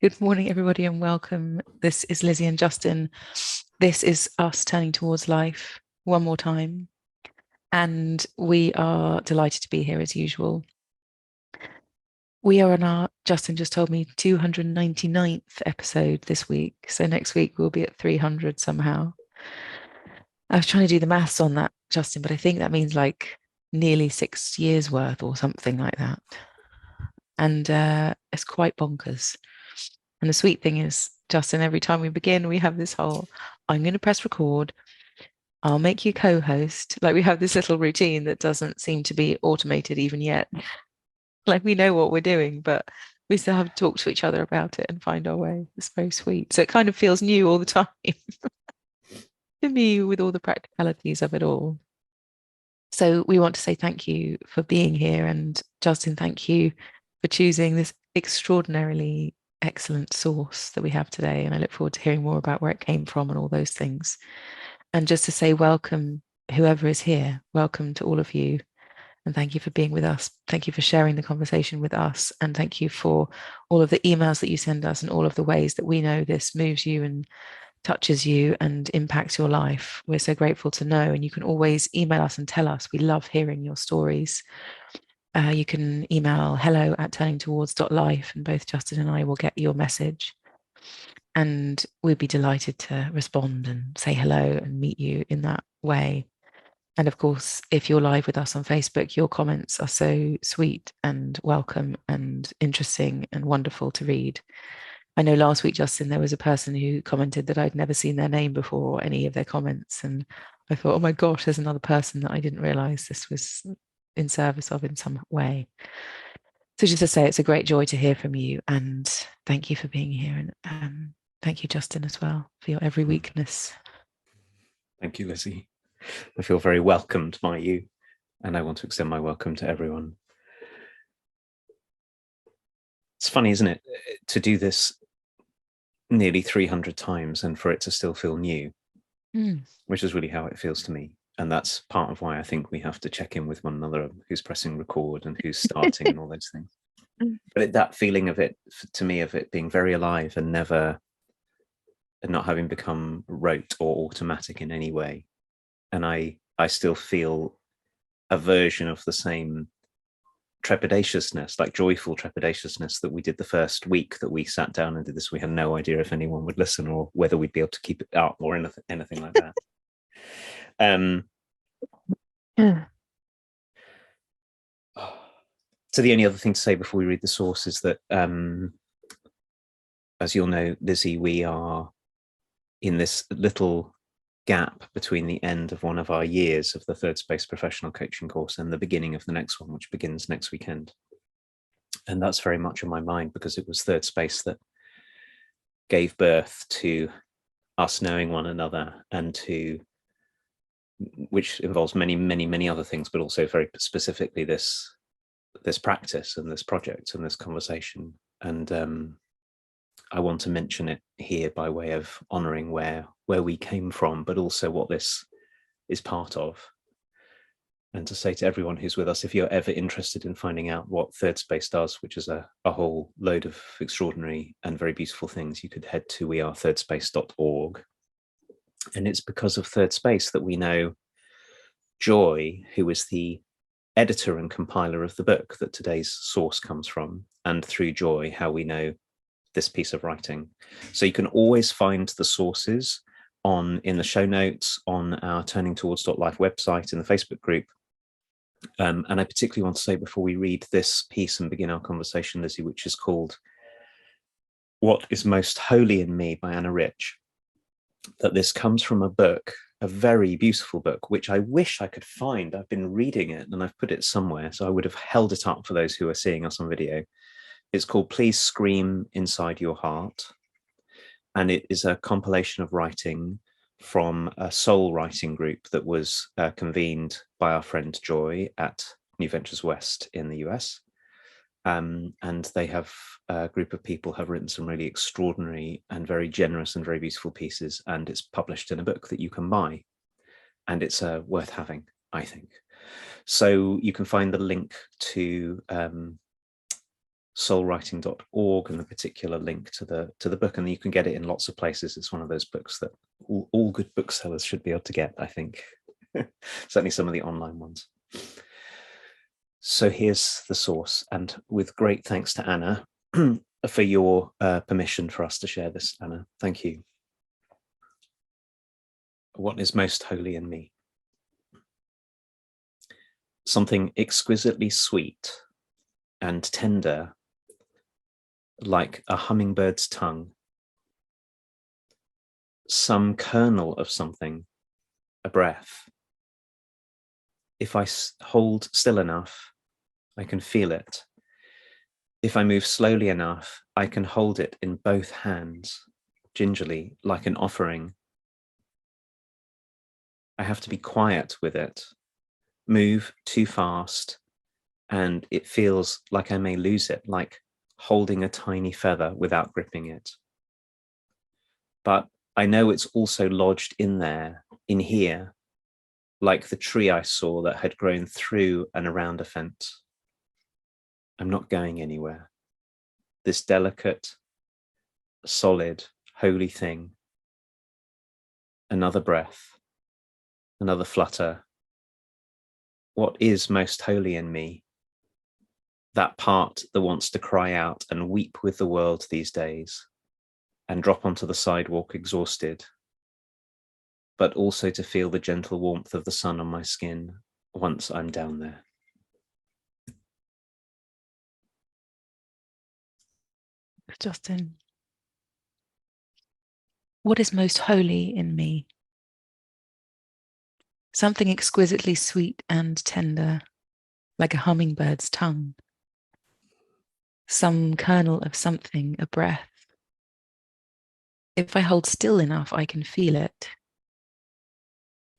Good morning, everybody, and welcome. This is Lizzie and Justin. This is us turning towards life one more time. And we are delighted to be here as usual. We are on our, Justin just told me, 299th episode this week. So next week we'll be at 300 somehow. I was trying to do the maths on that, Justin, but I think that means like nearly 6 years worth or something like that. And it's quite bonkers. And the sweet thing is, Justin, every time we begin, we have this whole, I'm going to press record. I'll make you co-host. Like we have this little routine that doesn't seem to be automated even yet. Like we know what we're doing, but we still have to talk to each other about it and find our way. It's very sweet. So it kind of feels new all the time to me with all the practicalities of it all. So we want to say thank you for being here. And Justin, thank you for choosing this extraordinarily excellent source that we have today. And I look forward to hearing more about where it came from and all those things. And just to say welcome, whoever is here, welcome to all of you. And thank you for being with us. Thank you for sharing the conversation with us. And thank you for all of the emails that you send us and all of the ways that we know this moves you and touches you and impacts your life. We're so grateful to know. And you can always email us and tell us. We love hearing your stories. You can email hello@turningtowards.life and both Justin and I will get your message. And we'd be delighted to respond and say hello and meet you in that way. And of course, if you're live with us on Facebook, your comments are so sweet and welcome and interesting and wonderful to read. I know last week, Justin, there was a person who commented that I'd never seen their name before or any of their comments. And I thought, oh my gosh, there's another person that I didn't realize this was in service of in some way. So just to say, it's a great joy to hear from you. And thank you for being here. And thank you, Justin, as well, for your every weakness. Thank you, Lizzie. I feel very welcomed by you, and I want to extend my welcome to everyone. It's funny, isn't it, to do this nearly 300 times and for it to still feel new, which is really how it feels to me. And that's part of why I think we have to check in with one another, who's pressing record and who's starting and all those things. But that feeling of it, to me, of it being very alive and never, and not having become rote or automatic in any way. And I still feel a version of the same trepidatiousness, like joyful trepidatiousness that we did the first week that we sat down and did this. We had no idea if anyone would listen or whether we'd be able to keep it up or anything like that. So the only other thing to say before we read the source is that, as you'll know, Lizzie, we are in this little gap between the end of one of our years of the Thirdspace professional coaching course and the beginning of the next one, which begins next weekend. And that's very much in my mind because it was Thirdspace that gave birth to us knowing one another, and to, which involves many other things, but also very specifically this practice and this project and this conversation. And I want to mention it here by way of honouring where we came from, but also what this is part of. And to say to everyone who's with us, if you're ever interested in finding out what Thirdspace does, which is a whole load of extraordinary and very beautiful things, you could head to wearethirdSpace.org. And it's because of Thirdspace that we know Joy, who is the editor and compiler of the book that today's source comes from, and through Joy, how we know this piece of writing. So you can always find the sources in the show notes, on our turningtowards.life website, in the Facebook group. And I particularly want to say before we read this piece and begin our conversation, Lizzie, which is called What is Most Holy in Me by Anna Rich, that this comes from a book, a very beautiful book, which I wish I could find. I've been reading it and I've put it somewhere, so I would have held it up for those who are seeing us on video. It's called Please Scream Inside Your Heart. And it is a compilation of writing from a soul writing group that was convened by our friend Joy at New Ventures West in the US. And they have a group of people have written some really extraordinary and very generous and very beautiful pieces. And it's published in a book that you can buy. And it's worth having, I think. So you can find the link to soulwriting.org and the particular link to the book, and you can get it in lots of places. It's one of those books that all good booksellers should be able to get, I think. Certainly some of the online ones. So here's the source, and with great thanks to Anna for your permission for us to share this, Anna. Thank you. What is most holy in me? Something exquisitely sweet and tender, like a hummingbird's tongue. Some kernel of something, a breath. If I hold still enough, I can feel it. If I move slowly enough, I can hold it in both hands, gingerly, like an offering. I have to be quiet with it. Move too fast, and it feels like I may lose it, like holding a tiny feather without gripping it. But I know it's also lodged in there, in here, like the tree I saw that had grown through and around a fence. I'm not going anywhere. This delicate, solid, holy thing. Another breath, another flutter. What is most holy in me? That part that wants to cry out and weep with the world these days and drop onto the sidewalk exhausted, but also to feel the gentle warmth of the sun on my skin once I'm down there. Justin, what is most holy in me? Something exquisitely sweet and tender, like a hummingbird's tongue. Some kernel of something, a breath. If I hold still enough, I can feel it.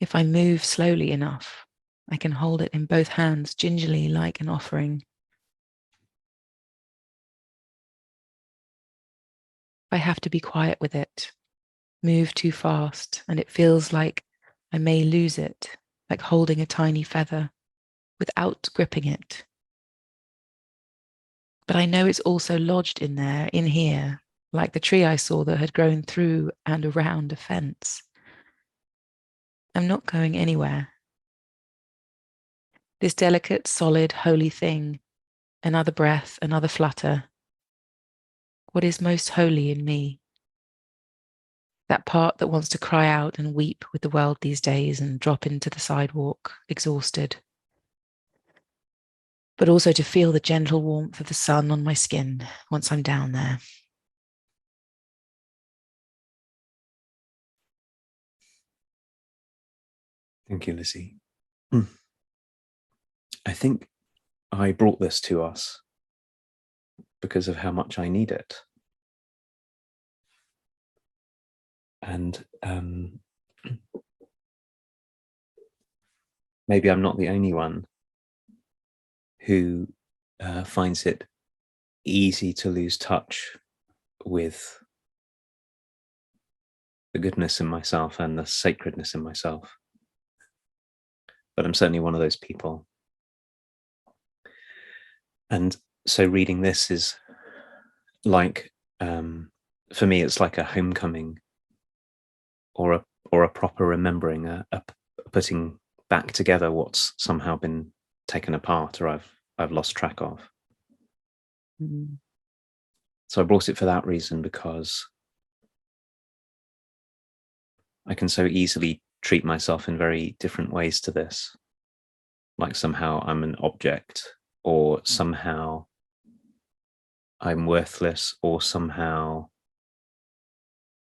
If I move slowly enough, I can hold it in both hands, gingerly, like an offering. I have to be quiet with it, move too fast, and it feels like I may lose it, like holding a tiny feather without gripping it. But I know it's also lodged in there, in here, like the tree I saw that had grown through and around a fence. I'm not going anywhere. This delicate, solid, holy thing, another breath, another flutter. What is most holy in me? That part that wants to cry out and weep with the world these days and drop into the sidewalk, exhausted. But also to feel the gentle warmth of the sun on my skin once I'm down there. Thank you, Lizzie. I think I brought this to us because of how much I need it. And maybe I'm not the only one who finds it easy to lose touch with the goodness in myself and the sacredness in myself. But I'm certainly one of those people. And so reading this is like, for me, it's like a homecoming or a proper remembering, a putting back together what's somehow been taken apart or I've lost track of. Mm-hmm. So I brought it for that reason, because I can so easily treat myself in very different ways to this. Like somehow I'm an object, or somehow I'm worthless, or somehow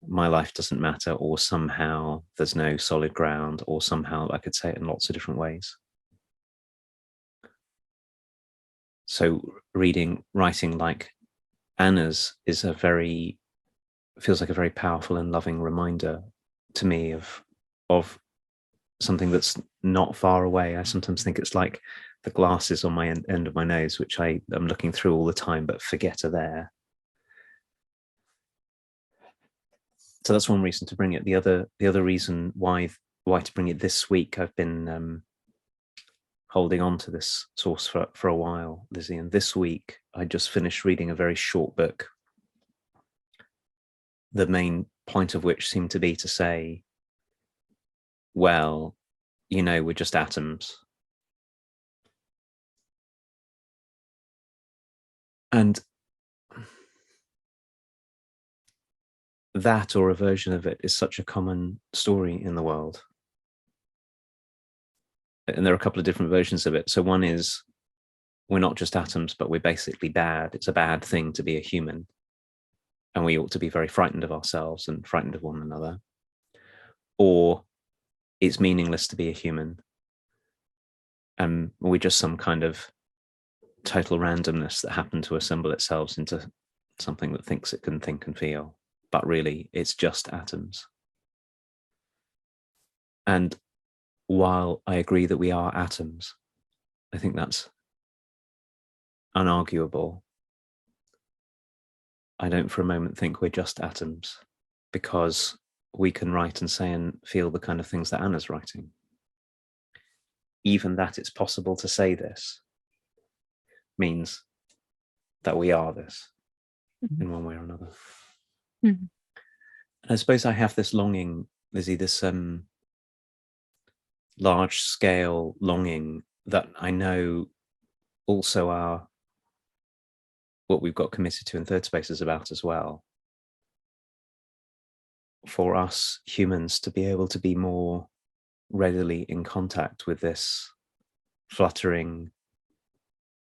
my life doesn't matter, or somehow there's no solid ground, or somehow I could say it in lots of different ways. So writing like Anna's feels like a very powerful and loving reminder to me of something that's not far away. I sometimes think it's like the glasses on my end of my nose, which I'm looking through all the time, but forget are there. So that's one reason to bring it. The other reason why to bring it this week, I've been holding on to this source for a while, Lizzie. And this week, I just finished reading a very short book, the main point of which seemed to be to say, well, we're just atoms. And that, or a version of it, is such a common story in the world. And there are a couple of different versions of it. So one is, we're not just atoms, but we're basically bad. It's a bad thing to be a human. And we ought to be very frightened of ourselves and frightened of one another. Or it's meaningless to be a human. And we're just some kind of total randomness that happened to assemble itself into something that thinks it can think and feel. But really, it's just atoms. And while I agree that we are atoms, I think that's unarguable. I don't for a moment think we're just atoms, because we can write and say and feel the kind of things that Anna's writing. Even that it's possible to say this means that we are this in one way or another. And I suppose I have this longing, Lizzie, this large scale longing that I know also are what we've got committed to in Thirdspace is about as well. For us humans to be able to be more readily in contact with this fluttering,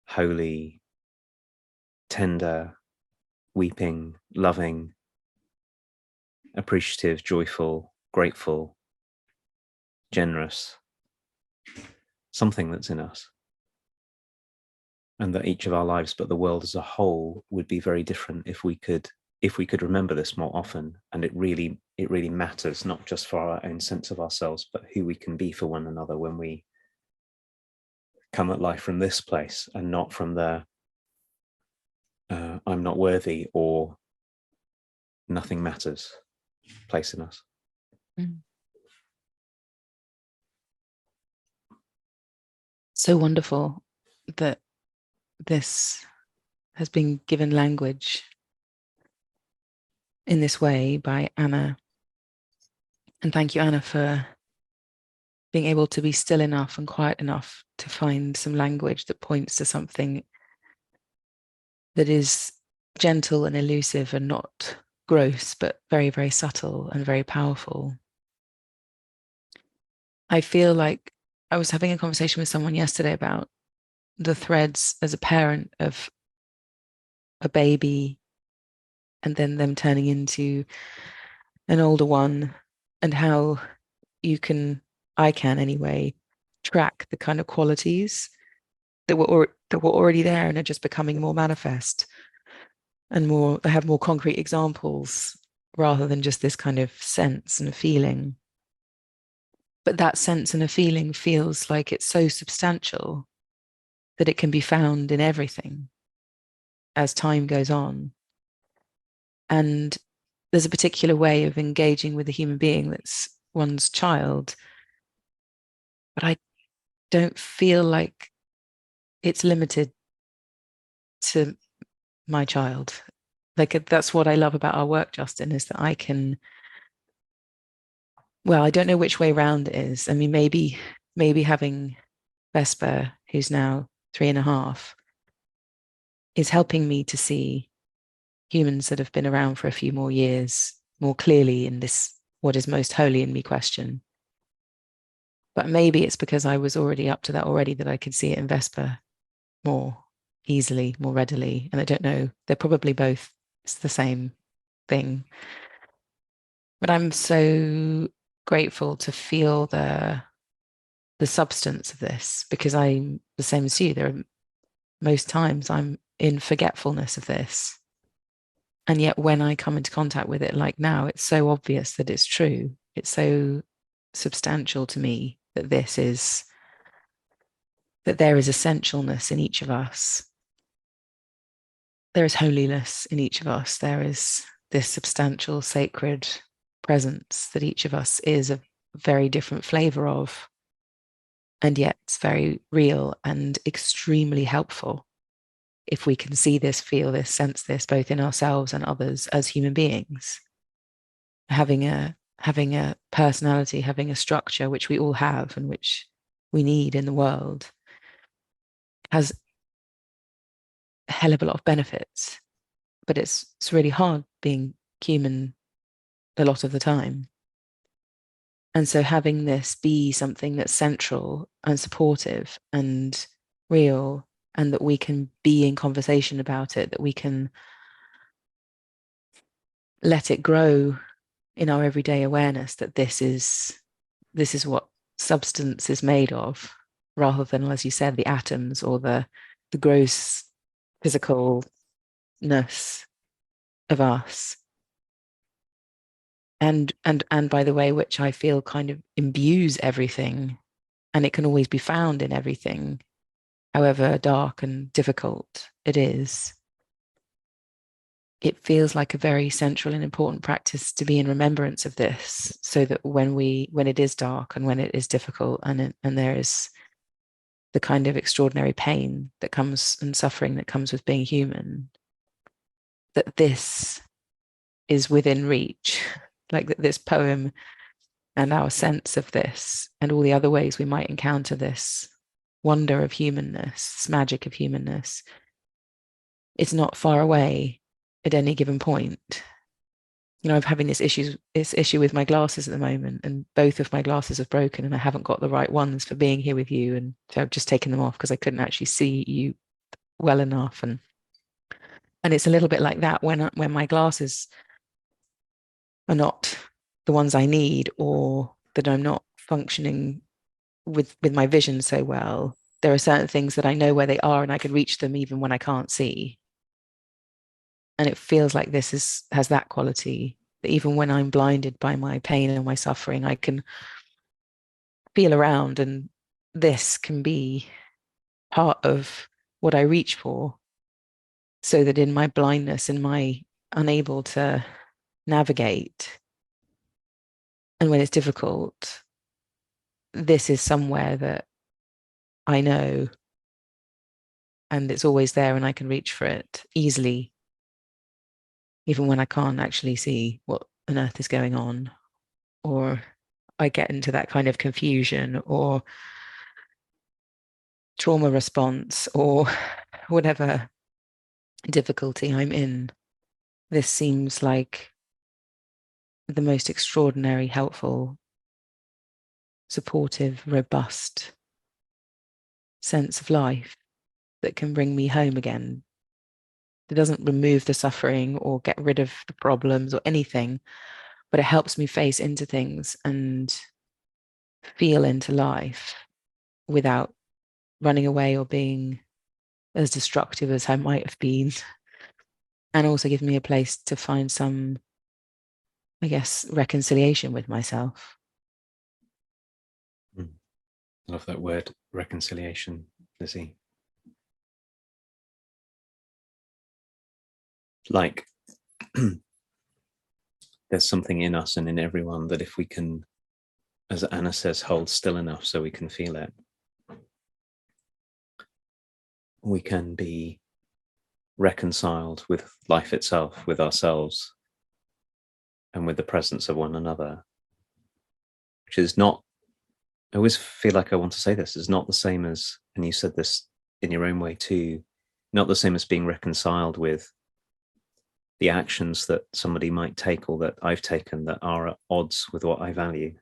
holy, tender, weeping, loving, appreciative, joyful, grateful, generous, something that's in us. And that each of our lives, but the world as a whole, would be very different if we could remember this more often. And it really matters, not just for our own sense of ourselves, but who we can be for one another when we come at life from this place, and not from the I'm not worthy or nothing matters place in us. So wonderful that this has been given language in this way by Anna. And thank you, Anna, for being able to be still enough and quiet enough to find some language that points to something that is gentle and elusive and not gross, but very, very subtle and very powerful. I feel like I was having a conversation with someone yesterday about the threads as a parent of a baby and then them turning into an older one, and how I can anyway, track the kind of qualities that were already there and are just becoming more manifest and they have more concrete examples rather than just this kind of sense and feeling. But that sense and a feeling feels like it's so substantial that it can be found in everything as time goes on. And there's a particular way of engaging with a human being that's one's child, but I don't feel like it's limited to my child. Like, that's what I love about our work, Justin, is that I don't know which way round it is. I mean, maybe having Vesper, who's now 3.5, is helping me to see humans that have been around for a few more years more clearly in this, what is most holy in me question. But maybe it's because I was already up to that already, that I could see it in Vesper more easily, more readily. And I don't know, they're probably both, it's the same thing. But I'm so grateful to feel the substance of this, because I'm the same as you. There are most times I'm in forgetfulness of this. And yet when I come into contact with it, like now, it's so obvious that it's true. It's so substantial to me that there is essentialness in each of us. There is holiness in each of us. There is this substantial, sacred presence that each of us is a very different flavor of. And yet it's very real and extremely helpful if we can see this, feel this, sense this, both in ourselves and others as human beings. Having a personality, having a structure, which we all have and which we need in the world, has a hell of a lot of benefits. But it's really hard being human a lot of the time. And so having this be something that's central and supportive and real, and that we can be in conversation about it, that we can let it grow in our everyday awareness, that this is what substance is made of, rather than, as you said, the atoms or the gross physicalness of us. And by the way, which I feel kind of imbues everything, and it can always be found in everything, however dark and difficult it is. It feels like a very central and important practice to be in remembrance of this, so that when it is dark and when it is difficult, and there is the kind of extraordinary pain that comes and suffering that comes with being human, that this is within reach. Like that this poem and our sense of this and all the other ways we might encounter this wonder of humanness, this magic of humanness, it's not far away at any given point. You know, I'm having this issue with my glasses at the moment, and both of my glasses have broken, and I haven't got the right ones for being here with you, and so I've just taken them off because I couldn't actually see you well enough. And it's a little bit like that when my glasses are not the ones I need, or that I'm not functioning with my vision so well. There are certain things that I know where they are, and I can reach them even when I can't see. And it feels like this has that quality, that even when I'm blinded by my pain and my suffering, I can feel around, and this can be part of what I reach for, so that in my blindness and my unable to navigate, and when it's difficult, this is somewhere that I know, and it's always there, and I can reach for it easily, even when I can't actually see what on earth is going on, or I get into that kind of confusion or trauma response or whatever difficulty I'm in. This seems like the most extraordinary, helpful, supportive, robust sense of life that can bring me home again. It doesn't remove the suffering or get rid of the problems or anything, but it helps me face into things and feel into life without running away or being as destructive as I might have been. And also give me a place to find some, I guess, reconciliation with myself. I love that word, reconciliation, Lizzie. Like, there's something in us and in everyone that if we can, as Anna says, hold still enough so we can feel it, we can be reconciled with life itself, with ourselves, and with the presence of one another, which is not, I always feel like I want to say this, is not the same as, and you said this in your own way too, not the same as being reconciled with the actions that somebody might take or that I've taken that are at odds with what I value.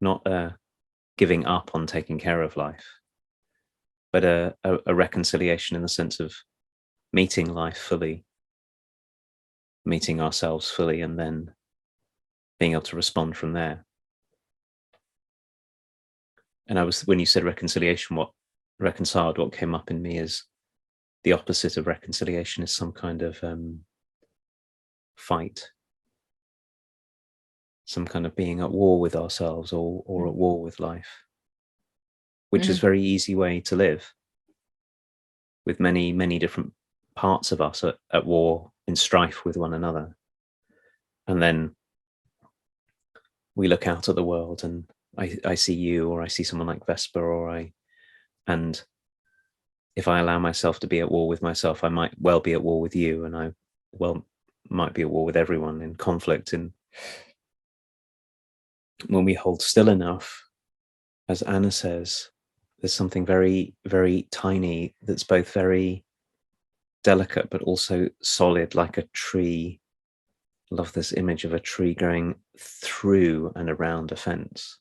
Not giving up on taking care of life, but a reconciliation in the sense of meeting life fully, meeting ourselves fully, and then being able to respond from there. And when you said reconciliation, what reconciled, what came up in me is the opposite of reconciliation is some kind of fight, some kind of being at war with ourselves or at war with life, which is a very easy way to live, with many, many different parts of us at war, in strife with one another. And then we look out at the world and I see you, or I see someone like Vesper, and if I allow myself to be at war with myself, I might well be at war with you, and I might be at war with everyone, in conflict. And when we hold still enough, as Anna says, there's something very, very tiny that's both very delicate but also solid, like a tree. I love this image of a tree going through and around a fence,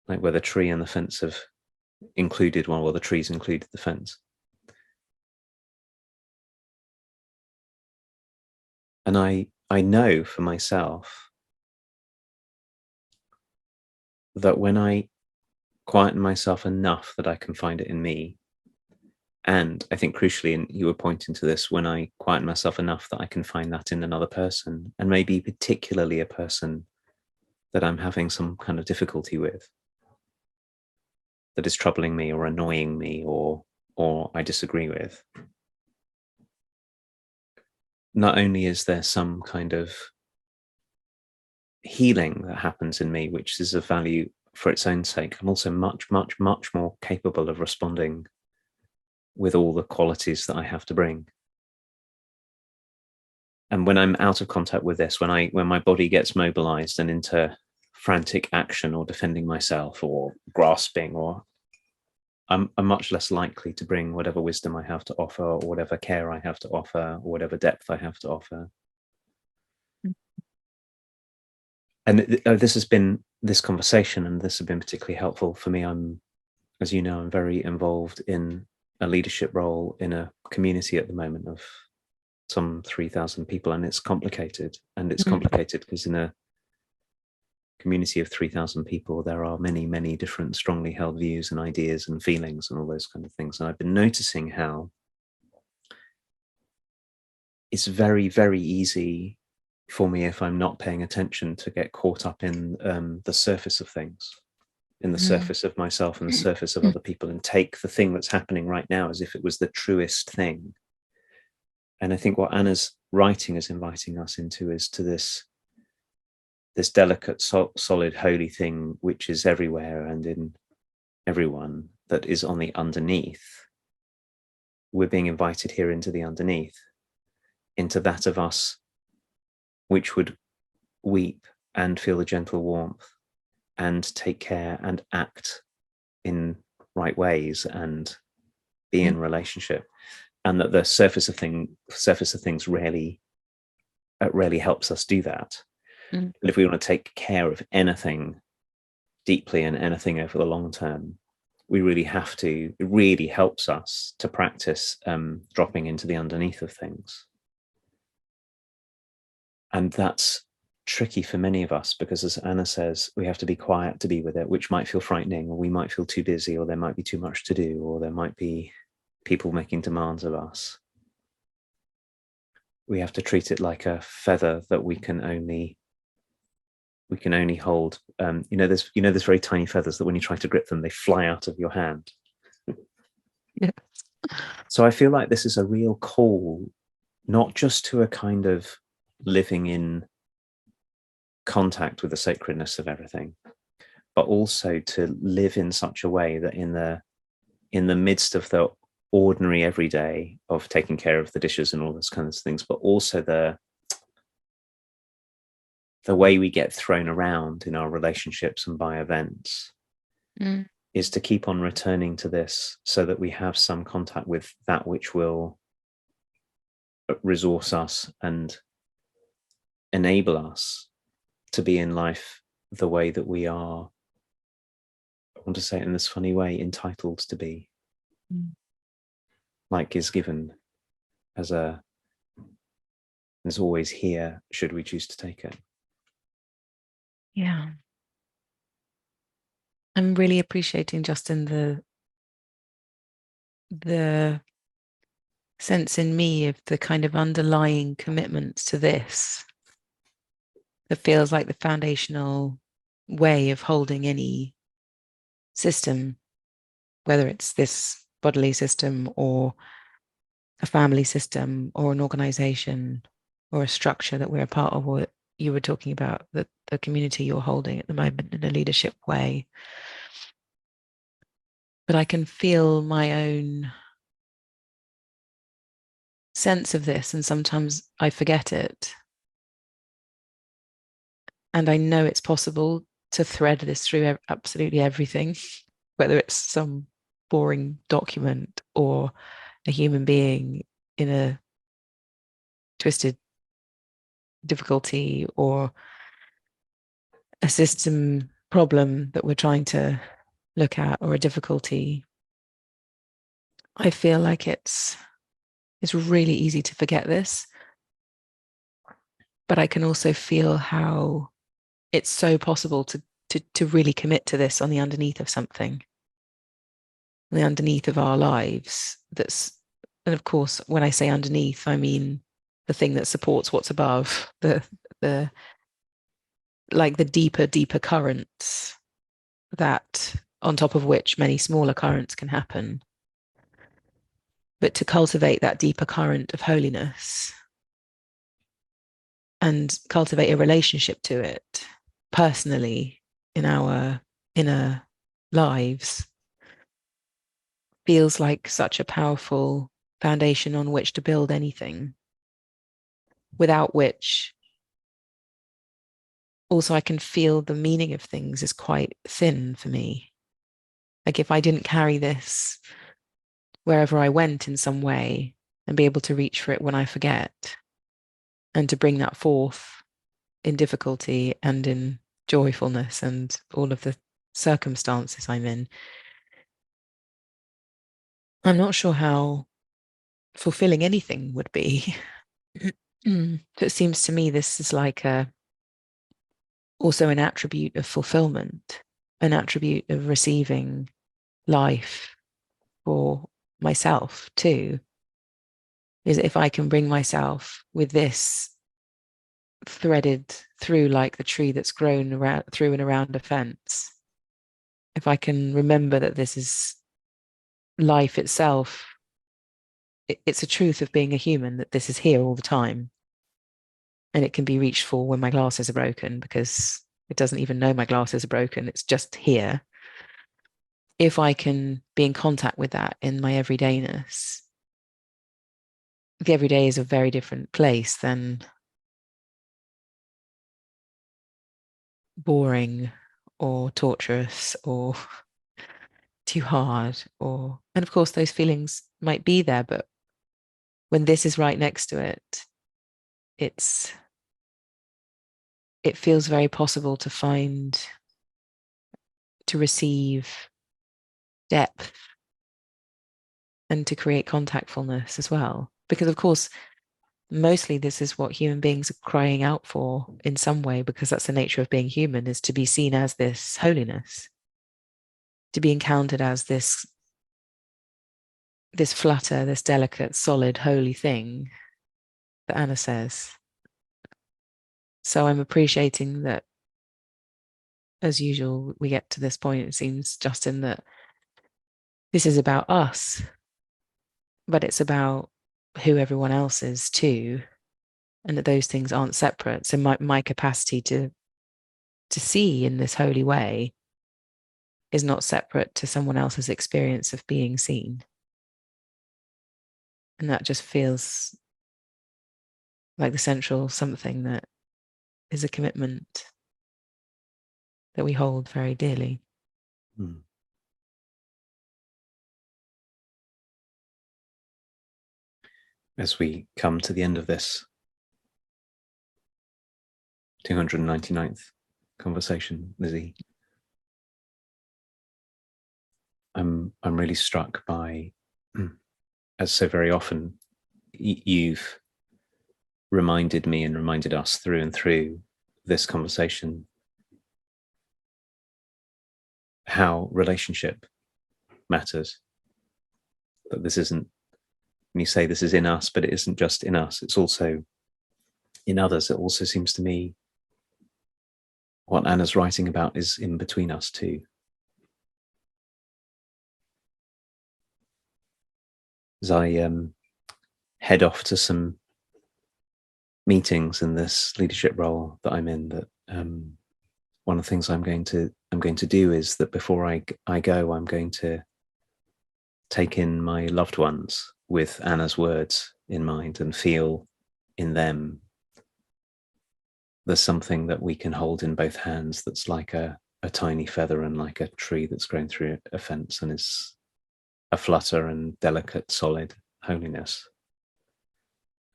like where the tree and the fence have included one, or the trees included the fence. And I know for myself that when I quieten myself enough that I can find it in me, and I think crucially, and you were pointing to this, when I quieten myself enough that I can find that in another person, and maybe particularly a person that I'm having some kind of difficulty with, that is troubling me or annoying me, or I disagree with, not only is there some kind of healing that happens in me, which is of value for its own sake, I'm also much, much, much more capable of responding with all the qualities that I have to bring. And when I'm out of contact with this, when my body gets mobilized and into frantic action or defending myself or grasping, or I'm much less likely to bring whatever wisdom I have to offer, or whatever care I have to offer, or whatever depth I have to offer. And this conversation, and this has been particularly helpful for me. As you know, I'm very involved in a leadership role in a community at the moment of some 3,000 people, and it's complicated. And it's complicated because in a community of 3,000 people, there are many, many different strongly held views and ideas and feelings and all those kind of things. And I've been noticing how it's very, very easy for me, if I'm not paying attention, to get caught up in the surface of things, in the surface of myself and the surface of other people, and take the thing that's happening right now as if it was the truest thing. And I think what Anna's writing is inviting us into is to this delicate, solid, holy thing, which is everywhere and in everyone, that is on the underneath. We're being invited here into the underneath, into that of us which would weep and feel the gentle warmth and take care and act in right ways and be in relationship. And that the surface of things rarely helps us do that. But if we want to take care of anything deeply and anything over the long term, we really have to. It really helps us to practice dropping into the underneath of things. And that's tricky for many of us, because, as Anna says, we have to be quiet to be with it, which might feel frightening, or we might feel too busy, or there might be too much to do, or there might be people making demands of us. We have to treat it like a feather that we can only hold. There's very tiny feathers that when you try to grip them, they fly out of your hand. Yes. So I feel like this is a real call, not just to a kind of living in contact with the sacredness of everything, but also to live in such a way that in the midst of the ordinary everyday of taking care of the dishes and all those kinds of things, but also the way we get thrown around in our relationships and by events, is to keep on returning to this, so that we have some contact with that which will resource us and enable us to be in life the way that we are, I want to say it in this funny way, entitled to be. Like is given as always here, should we choose to take it. Yeah. I'm really appreciating, Justin, the sense in me of the kind of underlying commitments to this that feels like the foundational way of holding any system, whether it's this bodily system or a family system or an organization or a structure that we're a part of, or you were talking about the community you're holding at the moment in a leadership way. But I can feel my own sense of this, and sometimes I forget it. And I know it's possible to thread this through absolutely everything, whether it's some boring document or a human being in a twisted difficulty or a system problem that we're trying to look at or a difficulty. I feel like it's really easy to forget this, but I can also feel how it's so possible to really commit to this on the underneath of something, on the underneath of our lives. And of course, when I say underneath, I mean the thing that supports what's above, the like the deeper currents, that on top of which many smaller currents can happen. But to cultivate that deeper current of holiness and cultivate a relationship to it personally in our inner lives feels like such a powerful foundation on which to build anything, without which also I can feel the meaning of things is quite thin for me. Like if I didn't carry this wherever I went in some way and be able to reach for it when I forget, and to bring that forth in difficulty and in joyfulness and all of the circumstances I'm in, I'm not sure how fulfilling anything would be. So it seems to me this is like also an attribute of fulfillment, an attribute of receiving life for myself too, is if I can bring myself with this threaded through like the tree that's grown around through and around a fence, if I can remember that this is life itself, it's a truth of being a human, that this is here all the time and it can be reached for when my glasses are broken, because it doesn't even know my glasses are broken, it's just here. If I can be in contact with that in my everydayness, the everyday is a very different place than boring or torturous or too hard. And of course those feelings might be there, but when this is right next to it, it feels very possible to find, to receive depth and to create contactfulness as well. Because of course, mostly this is what human beings are crying out for in some way, because that's the nature of being human, is to be seen as this holiness, to be encountered as this flutter, this delicate, solid, holy thing that Anna says. So I'm appreciating that, as usual, we get to this point, it seems, Justin, that this is about us, but it's about who everyone else is too, and that those things aren't separate. So my capacity to see in this holy way is not separate to someone else's experience of being seen. And that just feels like the central something that is a commitment that we hold very dearly. Hmm. As we come to the end of this 299th conversation, Lizzie, I'm really struck by, as so very often, you've reminded me and reminded us through and through this conversation how relationship matters. That this isn't, when you say this is in us, but it isn't just in us, it's also in others. It also seems to me what Anna's writing about is in between us too. As I head off to some meetings in this leadership role that I'm in, that one of the things I'm going to do is that before I go, I'm going to take in my loved ones with Anna's words in mind and feel in them there's something that we can hold in both hands that's like a tiny feather and like a tree that's grown through a fence and is a flutter and delicate, solid holiness.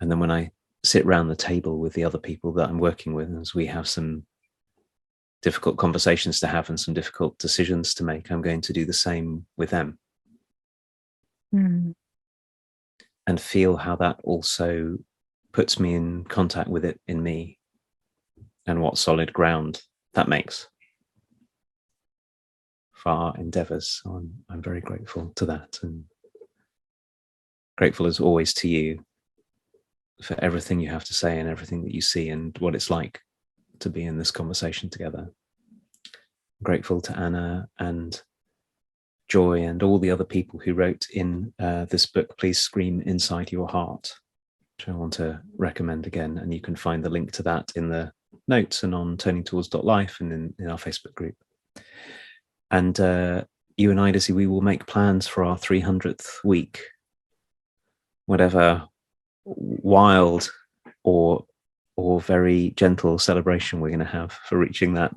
And then when I sit round the table with the other people that I'm working with, as we have some difficult conversations to have and some difficult decisions to make, I'm going to do the same with them. Mm. And feel how that also puts me in contact with it in me, and what solid ground that makes for our endeavors. So I'm very grateful to that, and grateful as always to you for everything you have to say and everything that you see and what it's like to be in this conversation together. I'm grateful to Anna and Joy and all the other people who wrote in this book, Please Scream Inside Your Heart, which I want to recommend again. And you can find the link to that in the notes and on turningtowards.life and in our Facebook group. And you and I, Lizzie, we will make plans for our 300th week, whatever wild or very gentle celebration we're going to have for reaching that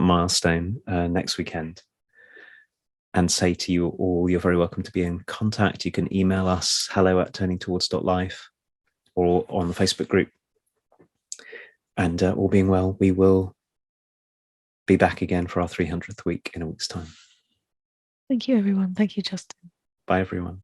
milestone next weekend. And say to you all, you're very welcome to be in contact. You can email us hello@turningtowards.life or on the Facebook group. And all being well, we will be back again for our 300th week in a week's time. Thank you, everyone. Thank you, Justin. Bye, everyone.